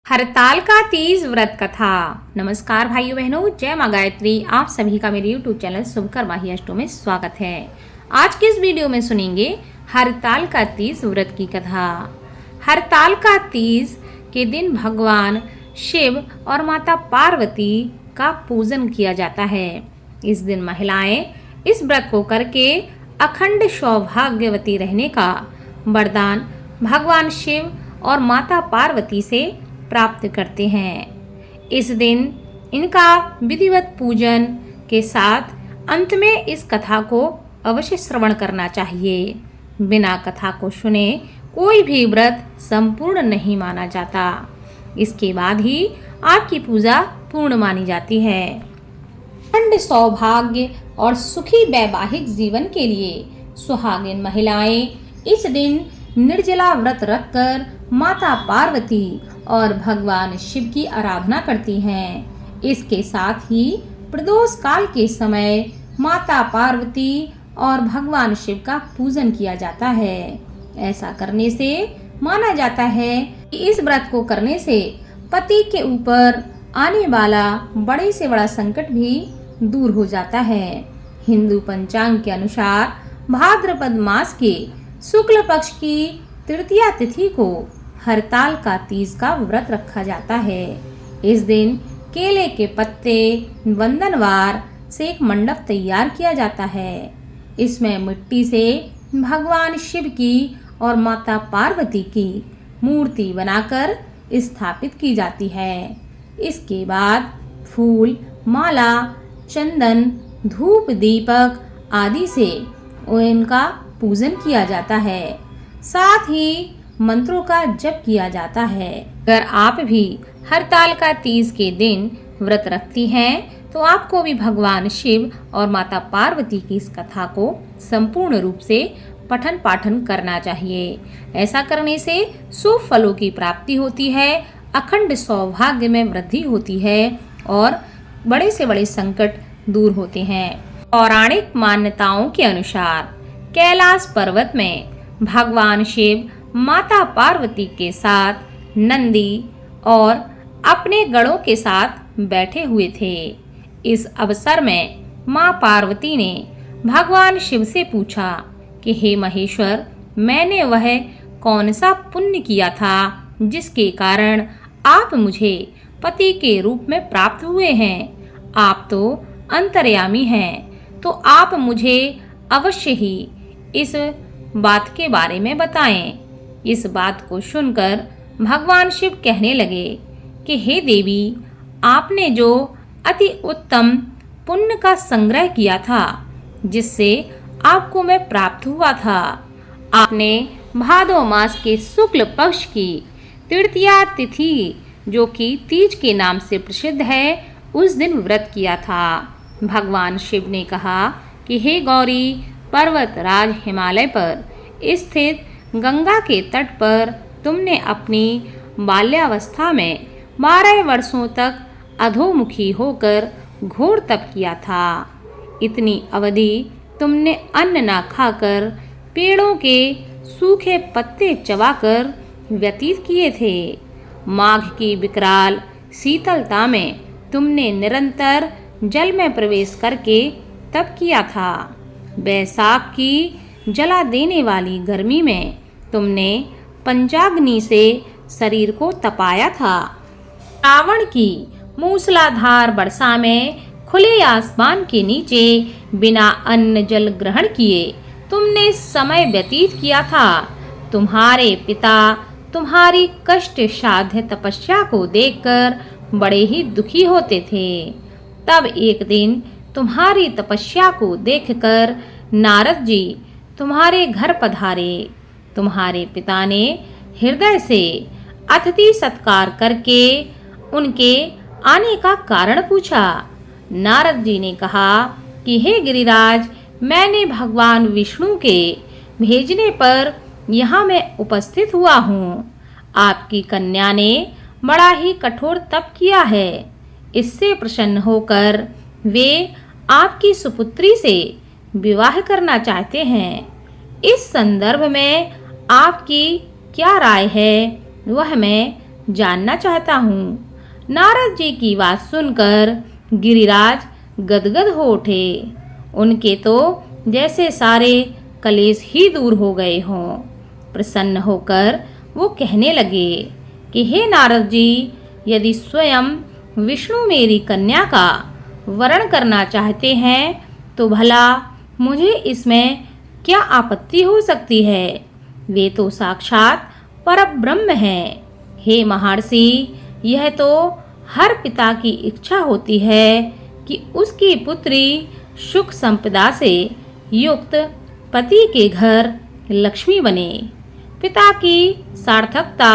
हरताल का तीज व्रत कथा। नमस्कार भाइयों बहनों, जय माँ गायत्री। आप सभी का मेरे YouTube चैनल शुभकर्मा ही अष्टों में स्वागत है। आज के इस वीडियो में सुनेंगे हरताल का तीज व्रत की कथा। हरताल का तीज के दिन भगवान शिव और माता पार्वती का पूजन किया जाता है। इस दिन महिलाएं इस व्रत को करके अखंड सौभाग्यवती रहने का वरदान भगवान शिव और माता पार्वती से प्राप्त करते हैं। इस दिन इनका विधिवत पूजन के साथ अंत में इस कथा को अवश्य श्रवण करना चाहिए। बिना कथा को सुने कोई भी व्रत संपूर्ण नहीं माना जाता। इसके बाद ही आपकी पूजा पूर्ण मानी जाती है। अखंड सौभाग्य और सुखी वैवाहिक जीवन के लिए सुहागिन महिलाएं इस दिन निर्जला व्रत रखकर माता पार्वती और भगवान शिव की आराधना करती हैं। इसके साथ ही प्रदोष काल के समय माता पार्वती और भगवान शिव का पूजन किया जाता है। ऐसा करने से माना जाता है कि इस व्रत को करने से पति के ऊपर आने वाला बड़े से बड़ा संकट भी दूर हो जाता है। हिंदू पंचांग के अनुसार भाद्रपद मास के शुक्ल पक्ष की तृतीया तिथि को हरताल का तीज का व्रत रखा जाता है। इस दिन केले के पत्ते वंदनवार से एक मंडप तैयार किया जाता है। इसमें मिट्टी से भगवान शिव की और माता पार्वती की मूर्ति बनाकर स्थापित की जाती है। इसके बाद फूल, माला, चंदन, धूप, दीपक आदि से इनका पूजन किया जाता है। साथ ही मंत्रों का जप किया जाता है। अगर आप भी हरताल का तीज के दिन व्रत रखती हैं तो आपको भी भगवान शिव और माता पार्वती की इस कथा को संपूर्ण रूप से पठन पाठन करना चाहिए। ऐसा करने से शुभ फलों की प्राप्ति होती है, अखंड सौभाग्य में वृद्धि होती है और बड़े से बड़े संकट दूर होते हैं। पौराणिक मान्यताओं के अनुसार कैलाश पर्वत में भगवान शिव माता पार्वती के साथ नंदी और अपने गणों के साथ बैठे हुए थे। इस अवसर में मां पार्वती ने भगवान शिव से पूछा कि हे महेश्वर, मैंने वह कौन सा पुण्य किया था जिसके कारण आप मुझे पति के रूप में प्राप्त हुए हैं। आप तो अंतर्यामी हैं, तो आप मुझे अवश्य ही इस बात के बारे में बताएं। इस बात को सुनकर भगवान शिव कहने लगे कि हे देवी, आपने जो अति उत्तम पुण्य का संग्रह किया था जिससे आपको मैं प्राप्त हुआ था, आपने भादो मास के शुक्ल पक्ष की तृतीया तिथि जो कि तीज के नाम से प्रसिद्ध है, उस दिन व्रत किया था। भगवान शिव ने कहा कि हे गौरी, पर्वतराज हिमालय पर स्थित गंगा के तट पर तुमने अपनी बाल्यावस्था में 12 वर्षों तक अधोमुखी होकर घोर तप किया था। इतनी अवधि तुमने अन्न न खाकर पेड़ों के सूखे पत्ते चबाकर व्यतीत किए थे। माघ की विकराल शीतलता में तुमने निरंतर जल में प्रवेश करके तप किया था। बैसाख की जला देने वाली गर्मी में तुमने पंचाग्नि से शरीर को तपाया था। श्रावण की मूसलाधार वर्षा में खुले आसमान के नीचे बिना अन्न जल ग्रहण किए तुमने समय व्यतीत किया था। तुम्हारे पिता तुम्हारी कष्ट साध्य तपस्या को देखकर बड़े ही दुखी होते थे। तब एक दिन तुम्हारी तपस्या को देखकर नारद जी तुम्हारे घर पधारे। तुम्हारे पिता ने हृदय से अतिथि सत्कार करके उनके आने का कारण पूछा। नारद जी ने कहा कि हे गिरिराज, मैंने भगवान विष्णु के भेजने पर यहाँ मैं उपस्थित हुआ हूँ। आपकी कन्या ने बड़ा ही कठोर तप किया है। इससे प्रसन्न होकर वे आपकी सुपुत्री से विवाह करना चाहते हैं। इस संदर्भ में आपकी क्या राय है, वह मैं जानना चाहता हूँ। नारद जी की बात सुनकर गिरिराज गदगद हो उठे। उनके तो जैसे सारे कलेश ही दूर हो गए हों। प्रसन्न होकर वो कहने लगे कि हे नारद जी, यदि स्वयं विष्णु मेरी कन्या का वरण करना चाहते हैं तो भला मुझे इसमें क्या आपत्ति हो सकती है। वे तो साक्षात परब्रह्म हैं। हे महर्षि, यह तो हर पिता की इच्छा होती है कि उसकी पुत्री सुख संपदा से युक्त पति के घर लक्ष्मी बने। पिता की सार्थकता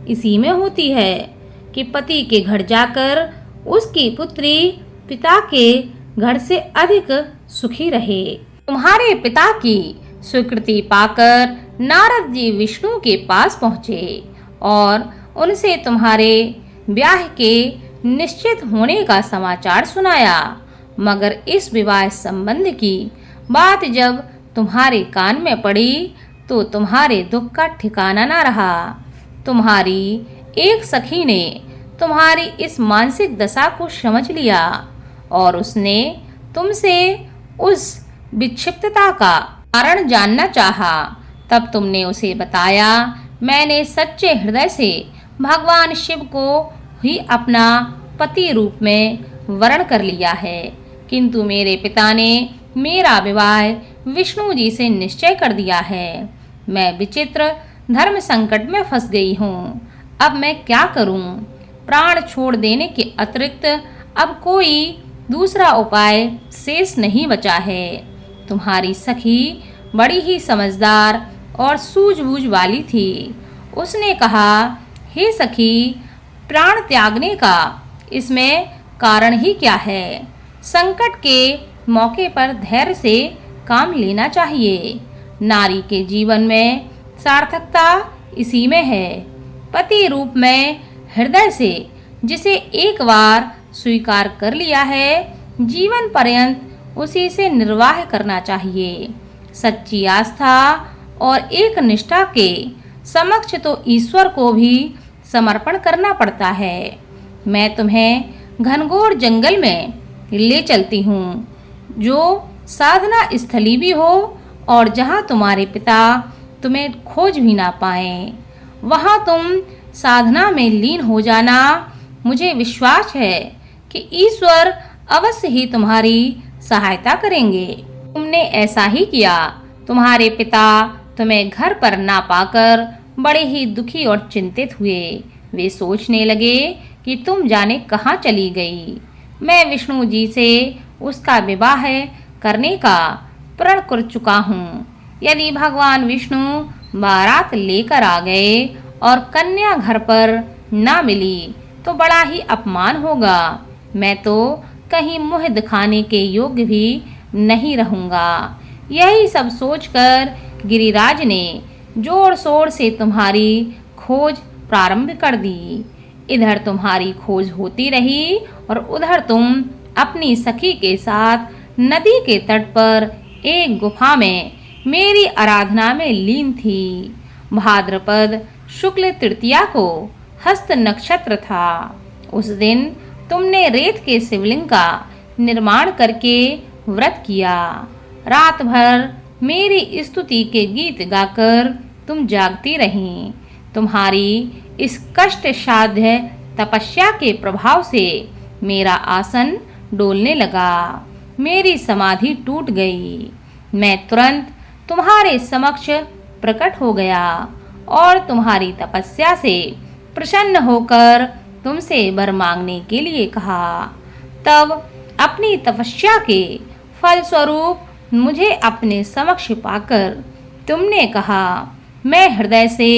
इसी में होती है कि पति के घर जाकर उसकी पुत्री पिता के घर से अधिक सुखी रहे। तुम्हारे पिता की स्वीकृति पाकर नारद जी विष्णु के पास पहुँचे और उनसे तुम्हारे ब्याह के निश्चित होने का समाचार सुनाया। मगर इस विवाह संबंध की बात जब तुम्हारे कान में पड़ी तो तुम्हारे दुख का ठिकाना न रहा। तुम्हारी एक सखी ने तुम्हारी इस मानसिक दशा को समझ लिया और उसने तुमसे उस विक्षिप्तता का कारण जानना चाहा। तब तुमने उसे बताया, मैंने सच्चे हृदय से भगवान शिव को ही अपना पति रूप में वरण कर लिया है, किंतु मेरे पिता ने मेरा विवाह विष्णु जी से निश्चय कर दिया है। मैं विचित्र धर्म संकट में फंस गई हूँ। अब मैं क्या करूँ? प्राण छोड़ देने के अतिरिक्त अब कोई दूसरा उपाय शेष नहीं बचा है। तुम्हारी सखी बड़ी ही समझदार और सूझबूझ वाली थी। उसने कहा, हे सखी, प्राण त्यागने का इसमें कारण ही क्या है? संकट के मौके पर धैर्य से काम लेना चाहिए। नारी के जीवन में सार्थकता इसी में है। पति रूप में हृदय से जिसे एक बार स्वीकार कर लिया है, जीवन पर्यंत उसी से निर्वाह करना चाहिए। सच्ची आस्था और एक निष्ठा के समक्ष तो ईश्वर को भी समर्पण करना पड़ता है। मैं तुम्हें घनघोर जंगल में ले चलती हूँ, जो साधना स्थली भी हो और जहाँ तुम्हारे पिता तुम्हें खोज भी ना पाएं। वहाँ तुम साधना में लीन हो जाना। मुझे विश्वास है कि ईश्वर अवश्य ही तुम्हारी सहायता करेंगे। तुमने ऐसा ही किया। तुम्हारे पिता तुम्हें घर पर ना पाकर बड़े ही दुखी और चिंतित हुए। वे सोचने लगे कि तुम जाने कहाँ चली गई। मैं विष्णु जी से उसका विवाह करने का प्रण कर चुका हूँ। यदि भगवान विष्णु बारात लेकर आ गए और कन्या घर पर ना मिली तो बड़ा ही अपमान होगा। मैं तो कहीं मुँह दिखाने के योग्य भी नहीं रहूँगा। यही सब सोचकर गिरिराज ने जोर शोर से तुम्हारी खोज प्रारंभ कर दी। इधर तुम्हारी खोज होती रही और उधर तुम अपनी सखी के साथ नदी के तट पर एक गुफा में मेरी आराधना में लीन थी। भाद्रपद शुक्ल तृतीया को हस्त नक्षत्र था। उस दिन तुमने रेत के शिवलिंग का निर्माण करके व्रत किया। रात भर मेरी स्तुति के गीत गाकर तुम जागती रहीं। तुम्हारी इस कष्ट साध्य तपस्या के प्रभाव से मेरा आसन डोलने लगा। मेरी समाधि टूट गई। मैं तुरंत तुम्हारे समक्ष प्रकट हो गया और तुम्हारी तपस्या से प्रसन्न होकर तुमसे वर मांगने के लिए कहा। तब अपनी तपस्या के फलस्वरूप मुझे अपने समक्ष पाकर तुमने कहा, मैं हृदय से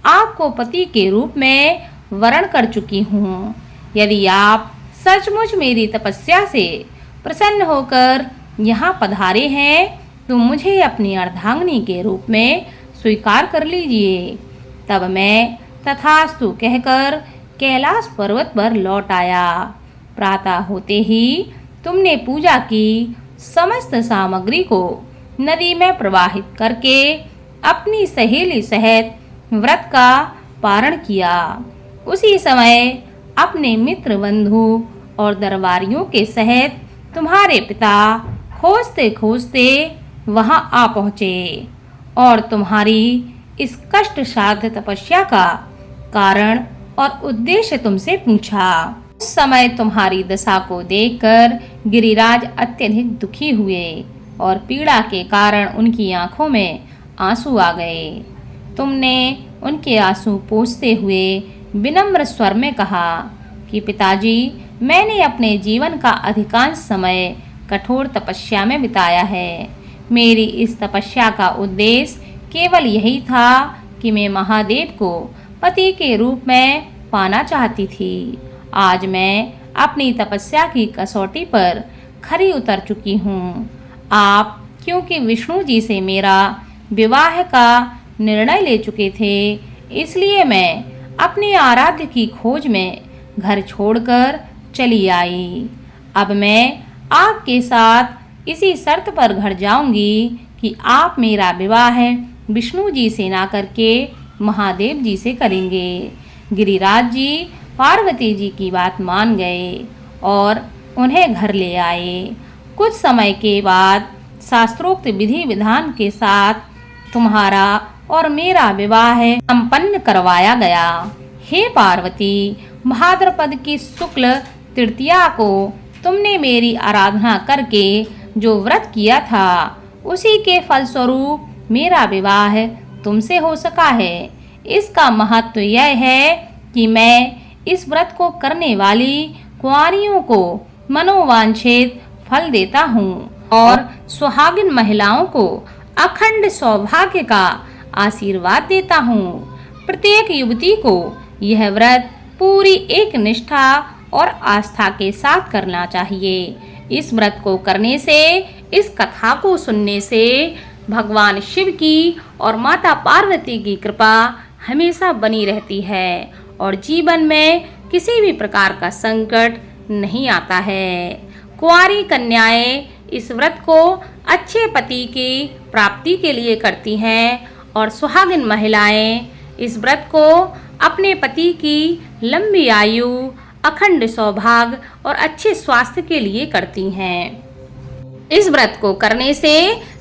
आपको पति के रूप में वरण कर चुकी हूँ। यदि आप सचमुच मेरी तपस्या से प्रसन्न होकर यहाँ पधारे हैं तो मुझे अपनी अर्धांगिनी के रूप में स्वीकार कर लीजिए। तब मैं तथास्तु कहकर कैलाश पर्वत पर लौट आया। प्रातः होते ही तुमने पूजा की समस्त सामग्री को नदी में प्रवाहित करके अपनी सहेली सहित व्रत का पारण किया। उसी समय अपने मित्र बंधु और दरबारियों के सहित तुम्हारे पिता खोजते खोजते वहां आ पहुँचे और तुम्हारी इस कष्ट साध्य तपस्या का कारण और उद्देश्य तुमसे पूछा। उस समय तुम्हारी दशा को देखकर गिरिराज अत्यधिक दुखी हुए और पीड़ा के कारण उनकी आंखों में आंसू आ गए। तुमने उनके आंसू पोंछते हुए विनम्र स्वर में कहा कि पिताजी, मैंने अपने जीवन का अधिकांश समय कठोर तपस्या में बिताया है। मेरी इस तपस्या का उद्देश्य केवल यही था कि मैं महादेव को पति के रूप में पाना चाहती थी। आज मैं अपनी तपस्या की कसौटी पर खरी उतर चुकी हूँ। आप क्योंकि विष्णु जी से मेरा विवाह का निर्णय ले चुके थे, इसलिए मैं अपने आराध्य की खोज में घर छोड़कर चली आई। अब मैं आपके साथ इसी शर्त पर घर जाऊंगी कि आप मेरा विवाह विष्णु जी से ना करके महादेव जी से करेंगे। गिरिराज जी पार्वती जी की बात मान गए और उन्हें घर ले आए। कुछ समय के बाद शास्त्रोक्त विधि विधान के साथ तुम्हारा और मेरा विवाह संपन्न करवाया गया। हे पार्वती, भाद्रपद की शुक्ल तृतीया को तुमने मेरी आराधना करके जो व्रत किया था, उसी के फलस्वरूप मेरा विवाह तुमसे हो सका है। इसका महत्व यह है कि मैं इस व्रत को करने वाली कुंवारियों को मनोवांछित फल देता हूँ और सुहागिन महिलाओं को अखंड सौभाग्य का आशीर्वाद देता हूँ। प्रत्येक युवती को यह व्रत पूरी एक निष्ठा और आस्था के साथ करना चाहिए। इस व्रत को करने से, इस कथा को सुनने से भगवान शिव की और माता पार्वती की कृपा हमेशा बनी रहती है और जीवन में किसी भी प्रकार का संकट नहीं आता है। कुंवारी कन्याएं इस व्रत को अच्छे पति की प्राप्ति के लिए करती हैं और सुहागिन महिलाएं इस व्रत को अपने पति की लंबी आयु, अखंड सौभाग्य और अच्छे स्वास्थ्य के लिए करती हैं। इस व्रत को करने से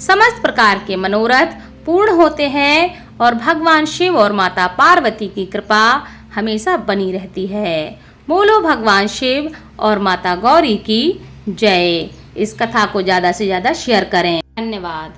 समस्त प्रकार के मनोरथ पूर्ण होते हैं और भगवान शिव और माता पार्वती की कृपा हमेशा बनी रहती है। बोलो भगवान शिव और माता गौरी की जय। इस कथा को ज़्यादा से ज़्यादा शेयर करें। धन्यवाद।